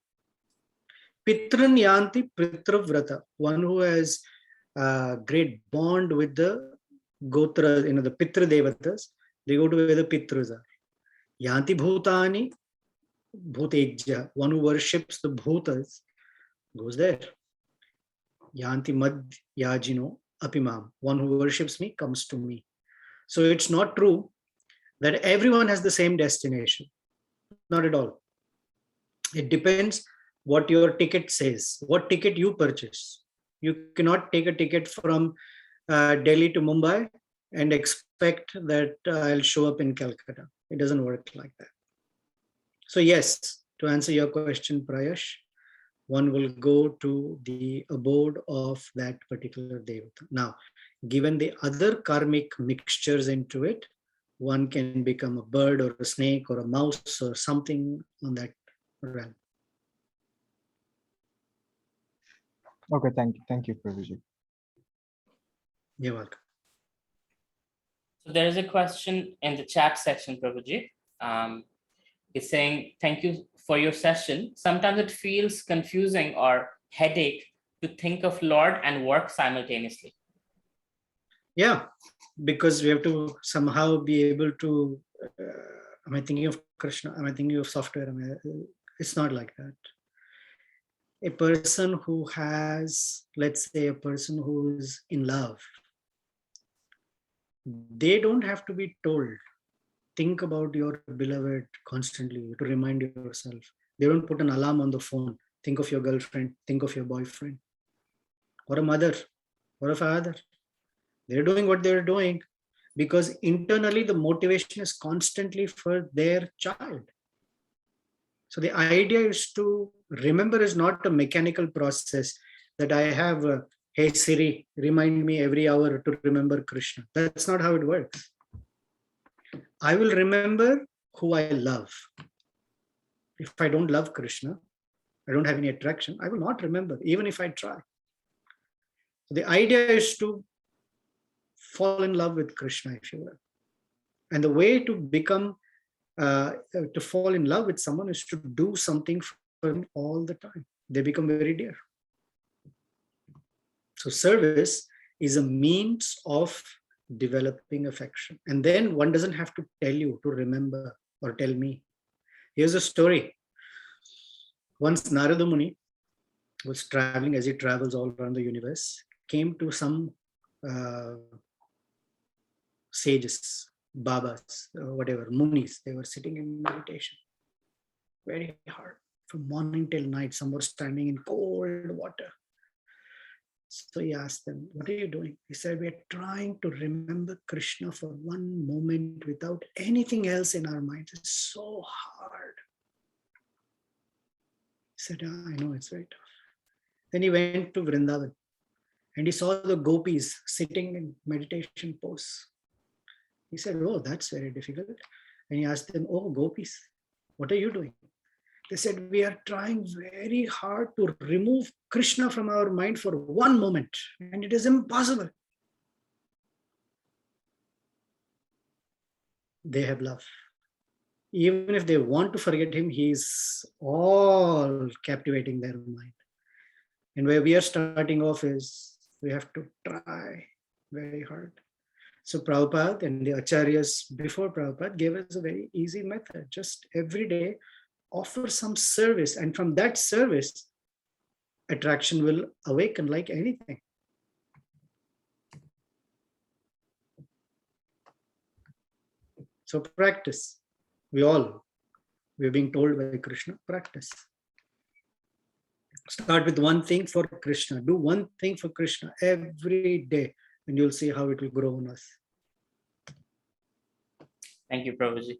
Pitran Yanti Pritra Vrata, one who has a great bond with the Gotra, the Pitra Devatas, they go to where the Pitras are. Yanti Bhutani Bhutejya, one who worships the Bhutas, goes there. Yanti Mad Yajino Apimam, one who worships me comes to me. So it's not true that everyone has the same destination. Not at all. It depends what your ticket says, what ticket you purchase. You cannot take a ticket from Delhi to Mumbai and expect that I'll show up in Calcutta. It doesn't work like that. So yes, to answer your question, Prayash, one will go to the abode of that particular devata. Now, given the other karmic mixtures into it, one can become a bird or a snake or a mouse or something on that realm. Okay, thank you, Prabhuji. You're welcome. So there is a question in the chat section, Prabhuji. It's saying, thank you for your session. Sometimes it feels confusing or headache to think of Lord and work simultaneously. Yeah, because we have to somehow be able to, am I thinking of Krishna? Am I thinking of software? It's not like that. A person who has, let's say, a person who is in love, they don't have to be told, think about your beloved constantly to remind yourself. They don't put an alarm on the phone, think of your girlfriend, think of your boyfriend, or a mother, or a father. They're doing what they're doing because internally the motivation is constantly for their child. So the idea is to remember is not a mechanical process that I have, hey Siri, remind me every hour to remember Krishna. That's not how it works. I will remember who I love. If I don't love Krishna, I don't have any attraction, I will not remember, even if I try. The idea is to fall in love with Krishna, if you will. And the way to become, to fall in love with someone is to do something for them all the time. They become very dear. So service is a means of developing affection. And then one doesn't have to tell you to remember or tell me. Here's a story. Once Narada Muni was traveling, as he travels all around the universe, came to some sages. Babas, whatever, Munis, they were sitting in meditation. Very hard. From morning till night, some were standing in cold water. So he asked them, what are you doing? He said, we are trying to remember Krishna for one moment without anything else in our minds. It's so hard. He said, I know it's very tough. Then he went to Vrindavan and he saw the gopis sitting in meditation pose. He said, oh, that's very difficult. And he asked them, oh, gopis, what are you doing? They said, we are trying very hard to remove Krishna from our mind for one moment, and it is impossible. They have love. Even if they want to forget him, he is all captivating their mind. And where we are starting off is we have to try very hard. So Prabhupada and the acharyas before Prabhupada gave us a very easy method. Just every day, offer some service, and from that service, attraction will awaken like anything. So practice. We're being told by Krishna, practice. Start with one thing for Krishna. Do one thing for Krishna every day, and you'll see how it will grow on us. Thank you, Prabhuji.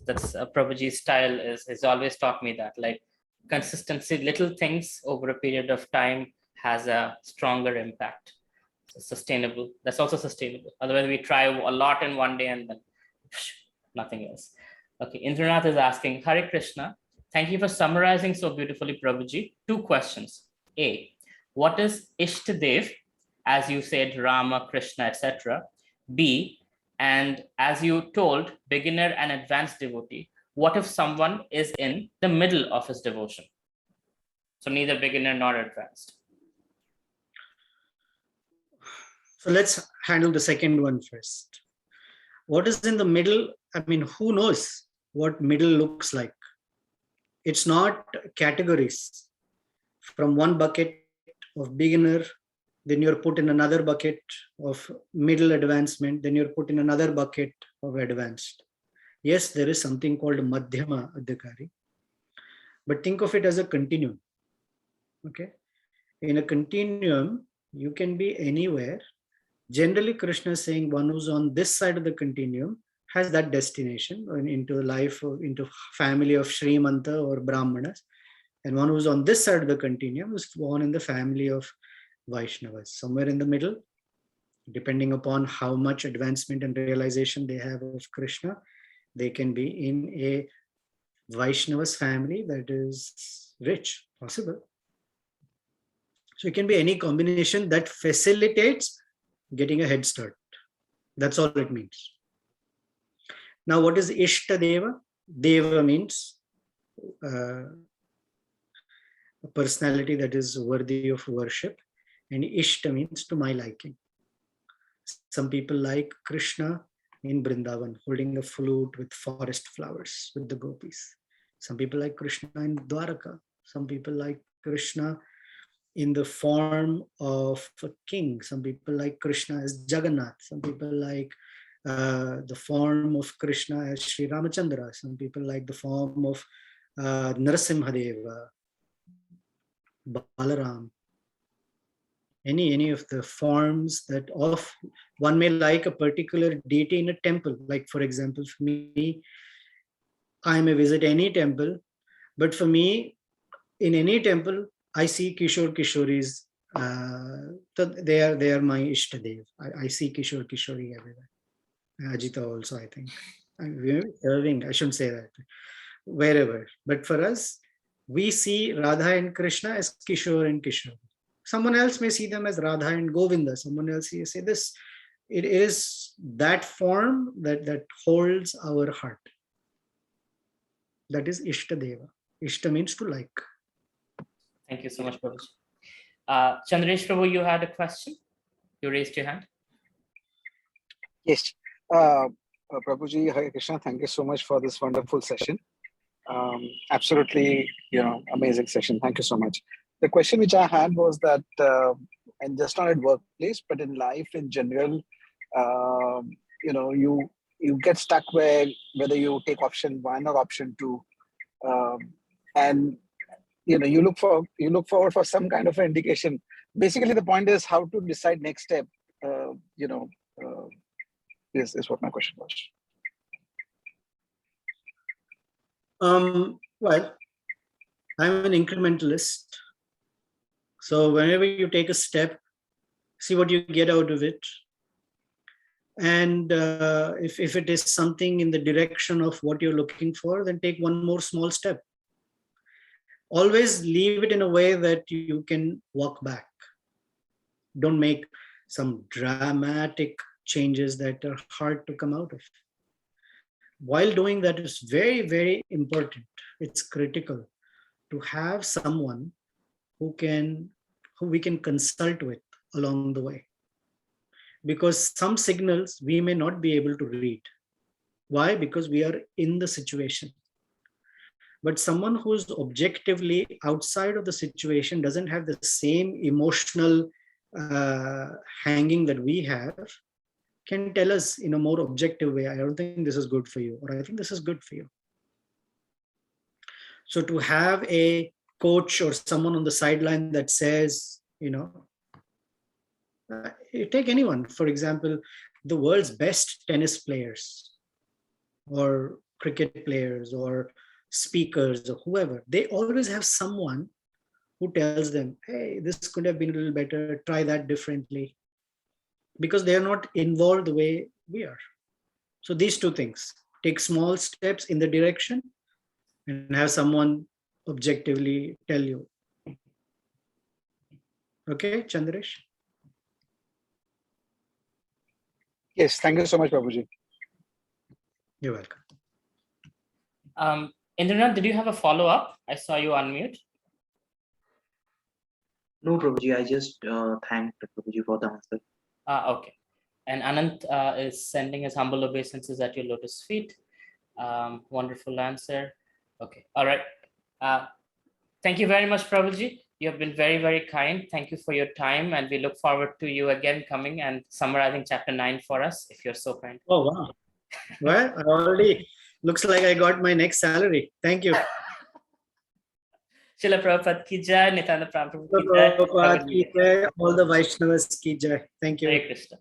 That's Prabhuji's style has always taught me that, like, consistency, little things over a period of time has a stronger impact. So sustainable. That's also sustainable. Otherwise, we try a lot in one day and then nothing else. Okay, Indranath is asking, Hare Krishna, thank you for summarizing so beautifully, Prabhuji. 2 questions. A, what is Ishtadev, as you said, Rama, Krishna, etc.? B, and as you told, beginner and advanced devotee, what if someone is in the middle of his devotion? So neither beginner nor advanced. So let's handle the second one first. What is in the middle? I mean, who knows what middle looks like? It's not categories. From one bucket of beginner, then you're put in another bucket of middle advancement, then you're put in another bucket of advanced. Yes, there is something called Madhyama Adhikari, but think of it as a continuum. Okay. In a continuum, you can be anywhere. Generally, Krishna is saying one who's on this side of the continuum has that destination into life, into family of Srimanta or Brahmanas. And one who's on this side of the continuum is born in the family of Vaishnavas. Somewhere in the middle, depending upon how much advancement and realization they have of Krishna, they can be in a Vaishnava's family that is rich, possible. So it can be any combination that facilitates getting a head start. That's all it means. Now, what is Ishtadeva? Deva means a personality that is worthy of worship, and Ishta means to my liking. Some people like Krishna in Vrindavan, holding a flute with forest flowers with the gopis. Some people like Krishna in Dwaraka. Some people like Krishna in the form of a king. Some people like Krishna as Jagannath. Some people like the form of Krishna as Sri Ramachandra. Some people like the form of Narasimhadeva, Balaram. Any of the forms that one may like a particular deity in a temple. Like, for example, for me, I may visit any temple, but for me, in any temple, I see Kishore Kishoris. They are my Ishtadev. I see Kishore Kishori everywhere. Ajita also, I think. We're serving, I shouldn't say that, wherever. But for us, we see Radha and Krishna as Kishore and Kishore. Someone else may see them as Radha and Govinda. Someone else may say this. It is that form that holds our heart. That is Ishtadeva. Ishta means to like. Thank you so much, Prabhu. Chandresh Prabhu, you had a question? You raised your hand. Yes. Prabhuji, Hare Krishna, thank you so much for this wonderful session. Absolutely, amazing session. Thank you so much. The question which I had was that, and just not at workplace, but in life in general, you you get stuck where whether you take option 1 or option 2, and you look forward for some kind of an indication. Basically, the point is how to decide next step. Is what my question was. Well, I'm an incrementalist. So whenever you take a step, see what you get out of it. And if it is something in the direction of what you're looking for, then take one more small step. Always leave it in a way that you can walk back. Don't make some dramatic changes that are hard to come out of. While doing that, is very, very important. It's critical to have someone who we can consult with along the way. Because some signals we may not be able to read. Why? Because we are in the situation. But someone who's objectively outside of the situation doesn't have the same emotional hanging that we have, can tell us in a more objective way, I don't think this is good for you, or I think this is good for you. So to have a coach or someone on the sideline that says, you take anyone, for example, the world's best tennis players or cricket players or speakers or whoever, they always have someone who tells them, hey, this could have been a little better, try that differently, because they're not involved the way we are. So these two things, take small steps in the direction and have someone objectively tell you. Okay, Chandresh? Yes, thank you so much, Prabhuji. You're welcome. Indranath, did you have a follow-up? I saw you unmute. No, Prabhuji, I just thanked Prabhuji for the answer. Okay. And Anant is sending his humble obeisances at your lotus feet. Wonderful answer. Okay. All right. Thank you very much, Prabhuji. You have been very, very kind. Thank you for your time. And we look forward to you again coming and summarizing chapter 9 for us, if you're so kind. Oh, wow. Well, I already looks like I got my next salary. Thank you. Srila Prabhupada ki jai, Nityananda Pran Prabhu ki Prabhupada jai. ki jai, all the Vaishnavas ki jai. Thank you. Hare Krishna.